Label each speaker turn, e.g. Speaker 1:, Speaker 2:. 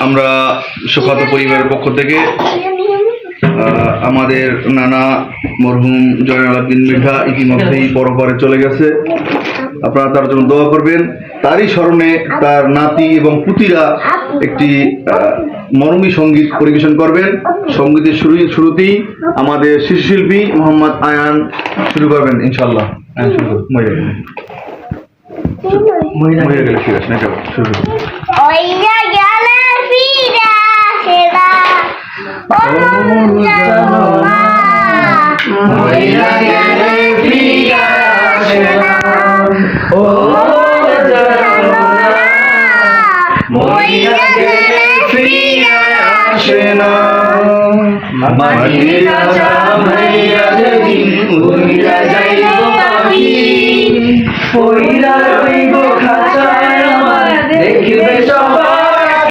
Speaker 1: আমরা সুখাত পরিবারের পক্ষ থেকে আমাদের নানা মরহুম জয়নাল আবদিন মৃধা ইতিমধ্যেই পরপারে চলে গেছে। আপনারা তার জন্য দোয়া করবেন। তারই স্মরণে তার নাতি এবং পুতিরা একটি মরমী সঙ্গীত পরিবেশন করবেন। সঙ্গীতের শুরুতেই আমাদের শিশুশিল্পী মোহাম্মদ আয়ান শুরু করবেন ইনশাল্লাহ। মরে গেলে ঠিক আছে না, শুরু করুন।
Speaker 2: দেখবে